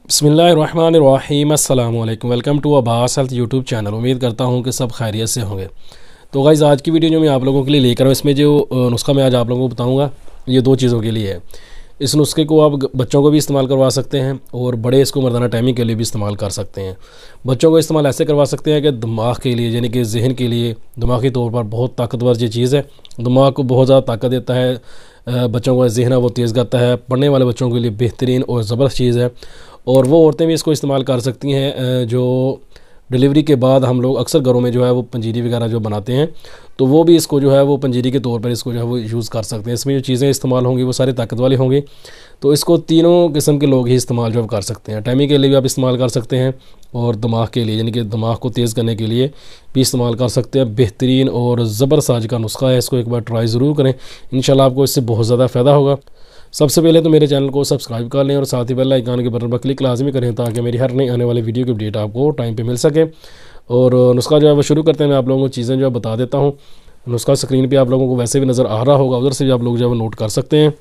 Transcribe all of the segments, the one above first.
बिस्मिल्लाहिर्रहमानिर्रहीम अस्सलाम वालेकुम। Welcome to Abbas health YouTube channel. उम्मीद करता हूँ कि सब खैरियत से होंगे। तो गाइस, आज की वीडियो जो मैं आप लोगों के लिए लेकर आऊँ, इसमें जो नुस्खा मैं आज आप लोगों को बताऊँगा, ये दो चीज़ों के लिए है। इस नुस्खे को आप बच्चों को भी इस्तेमाल करवा सकते हैं और बड़े इसको मर्दाना टाइमिंग के लिए भी इस्तेमाल कर सकते हैं। बच्चों को इस्तेमाल ऐसे करवा सकते हैं कि दिमाग के लिए, यानी कि जहन के लिए, दिमागी तौर पर बहुत ताकतवर ये चीज़ है। दिमाग को बहुत ज़्यादा ताकत देता है, बच्चों का जहन है वो तेज़ करता है। पढ़ने वाले बच्चों के लिए बेहतरीन और ज़बरदस्त चीज़ है। और वो औरतें भी इसको इस्तेमाल कर सकती हैं जो डिलीवरी के बाद हम लोग अक्सर घरों में जो है वो पंजीरी वगैरह जो बनाते हैं, तो वो भी इसको जो है वो पंजीरी के तौर पर इसको जो है वो यूज़ कर सकते हैं। इसमें जो चीज़ें इस्तेमाल होंगी वो सारी ताकत वाली होंगी। तो इसको तीनों किस्म के लोग ही इस्तेमाल जो कर सकते हैं। टाइमिंग के लिए भी आप इस्तेमाल कर सकते हैं और दिमाग के लिए, यानी कि दिमाग को तेज़ करने के लिए भी इस्तेमाल कर सकते हैं। बेहतरीन और ज़बरदस्त आज का नुस्खा है, इसको एक बार ट्राई ज़रूर करें। इंशाल्लाह आपको इससे बहुत ज़्यादा फ़ायदा होगा। सबसे पहले तो मेरे चैनल को सब्सक्राइब कर लें और साथ ही बेल आइकन के बटन पर क्लिक लाजमी करें ताकि मेरी हर नई आने वाली वीडियो की अपडेट आपको टाइम पे मिल सके। और नुस्खा जो है वो शुरू करते हैं। मैं आप लोगों को चीज़ें जो है बता देता हूँ। नुस्खा स्क्रीन पे आप लोगों को वैसे भी नज़र आ रहा होगा, उधर से भी आप लोग जो है वो नोट कर सकते हैं।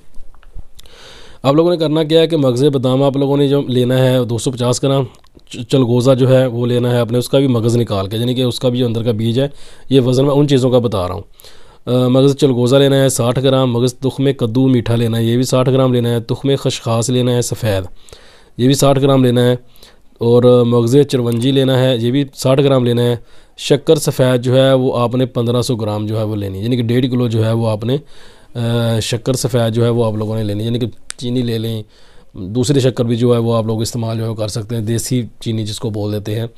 आप लोगों ने करना क्या है कि मगज़ बादाम आप लोगों ने जो लेना है 250 ग्राम, चलगोज़ा जो है वो लेना है अपने, उसका भी मगज़ निकाल के, यानी कि उसका भी जो अंदर का बीज है, ये वज़न मैं उन चीज़ों का बता रहा हूँ। मगज़ चलगोज़ा लेना है 60 ग्राम, मगज़ तुख़्म कद्दू मीठा लेना है, ये भी 60 ग्राम लेना है। तुख़्म खशखास लेना है सफ़ेद, ये भी 60 ग्राम लेना है। और मगज़ चिरवंजी लेना है, ये भी 60 ग्राम लेना है। शक्कर सफ़ेद जो है वो आपने 1500 ग्राम जो है वो लेनी है, यानी कि 1.5 किलो जो है वो आपने शक्कर सफ़ेद जो है वो आप लोगों ने लेनी है, यानी कि चीनी ले लें। दूसरी शक्कर भी जो है वो आप लोग इस्तेमाल जो है कर सकते हैं, देसी चीनी जिसको बोल देते हैं,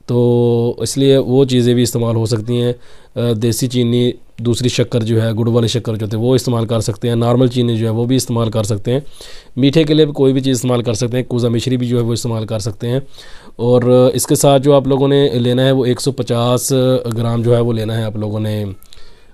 तो इसलिए वो चीज़ें भी इस्तेमाल हो सकती हैं। देसी चीनी, दूसरी शक्कर जो है, गुड़ वाली शक्कर जो होती है वो इस्तेमाल कर सकते हैं। नॉर्मल चीनी जो है वो भी इस्तेमाल कर सकते हैं। मीठे के लिए भी कोई भी चीज़ इस्तेमाल कर सकते हैं। कूज़ा मिश्री भी जो है वो इस्तेमाल कर सकते हैं। और इसके साथ जो आप लोगों ने लेना है वो 150 ग्राम जो है वो लेना है आप लोगों ने।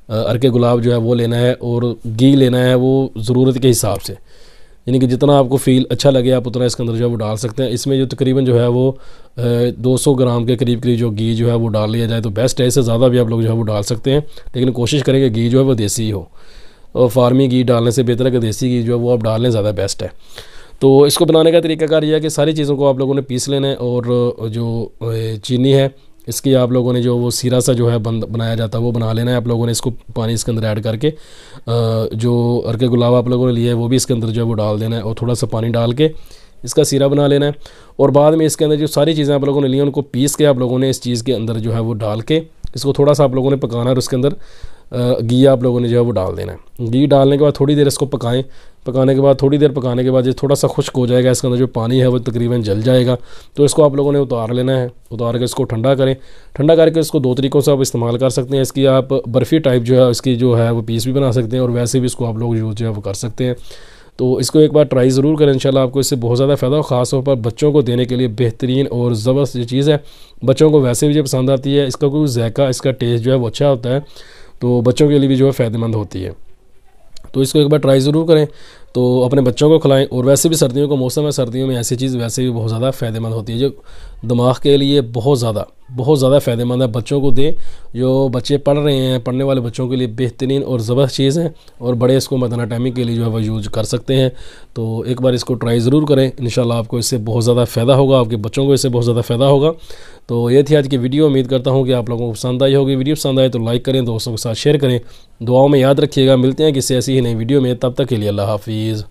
अर्के गुलाब जो है वो लेना है और घी लेना है वो ज़रूरत के हिसाब से, यानी कि जितना आपको फ़ील अच्छा लगे आप उतना इसके अंदर जो है वो डाल सकते हैं। इसमें जो तकरीबन जो है वो 200 ग्राम के करीब जो घी जो है वो डाल लिया जाए तो बेस्ट है। इससे ज़्यादा भी आप लोग जो है वो डाल सकते हैं, लेकिन कोशिश करेंगे घी जो है वो देसी ही हो। और फार्मी घी डालने से बेहतर है कि देसी घी जो है वो आप डाल लें, ज़्यादा बेस्ट है। तो इसको बनाने का तरीकाकार यह है कि सारी चीज़ों को आप लोगों ने पीस लेना है। और जो चीनी है, इसकी आप लोगों ने जो वो सीरा सा जो है बनाया जाता है वो बना लेना है आप लोगों ने। इसको पानी इसके अंदर ऐड करके जो अर्के गुलाब आप लोगों ने लिया है वो भी इसके अंदर जो है वो डाल देना है और थोड़ा सा पानी डाल के इसका सीरा बना लेना है। और बाद में इसके अंदर जो सारी चीज़ें आप लोगों ने ली हैं उनको पीस के आप लोगों ने इस चीज़ के अंदर जो है वो डाल के इसको थोड़ा सा आप लोगों ने पकाना है। और उसके अंदर घी आप लोगों ने जो है वो डाल देना है। घी डालने के बाद थोड़ी देर इसको पकाएं। पकाने के बाद थोड़ी देर पकाने के बाद ये थोड़ा सा खुश्क हो जाएगा, इसके अंदर जो पानी है वो तकरीबन जल जाएगा। तो इसको आप लोगों ने उतार लेना है। उतार के इसको ठंडा करें। ठंडा करके इसको दो तरीक़ों से आप इस्तेमाल कर सकते हैं। इसकी आप बर्फ़ी टाइप जो है इसकी जो है वो पीस भी बना सकते हैं और वैसे भी इसको आप लोग यूज़ जो है वो कर सकते हैं। तो इसको एक बार ट्राई ज़रूर करें, इंशाल्लाह आपको इससे बहुत ज़्यादा फ़ायदा हो। ख़ास तौर पर बच्चों को देने के लिए बेहतरीन और ज़बरदस्त ये चीज़ है। बच्चों को वैसे भी जो पसंद आती है, इसका कोई ज़ायका, इसका टेस्ट जो है वो अच्छा होता है, तो बच्चों के लिए भी जो है फ़ायदेमंद होती है। तो इसको एक बार ट्राई ज़रूर करें, तो अपने बच्चों को खिलाएं। और वैसे भी सर्दियों का मौसम है, सर्दियों में ऐसी चीज़ वैसे भी बहुत ज़्यादा फ़ायदेमंद होती है, जो दिमाग के लिए बहुत ज़्यादा फ़ायदेमंद है। बच्चों को दें, जो बच्चे पढ़ रहे हैं, पढ़ने वाले बच्चों के लिए बेहतरीन और ज़बरदस्त चीज़ है। और बड़े इसको मदना टाइमिंग के लिए जो है वो यूज़ कर सकते हैं। तो एक बार इसको ट्राई ज़रूर करें, इंशाल्लाह आपको इससे बहुत ज़्यादा फ़ायदा होगा, आपके बच्चों को इससे बहुत ज़्यादा फ़ायदा होगा। तो ये थी आज की वीडियो। उम्मीद करता हूँ कि आप लोगों को पसंद आई होगी। वीडियो पसंद आए तो लाइक करें, दोस्तों के साथ शेयर करें, दुआओं में याद रखिएगा। मिलते हैं किसी ऐसी ही नई वीडियो में, तब तक के लिए अल्लाह हाफिज़।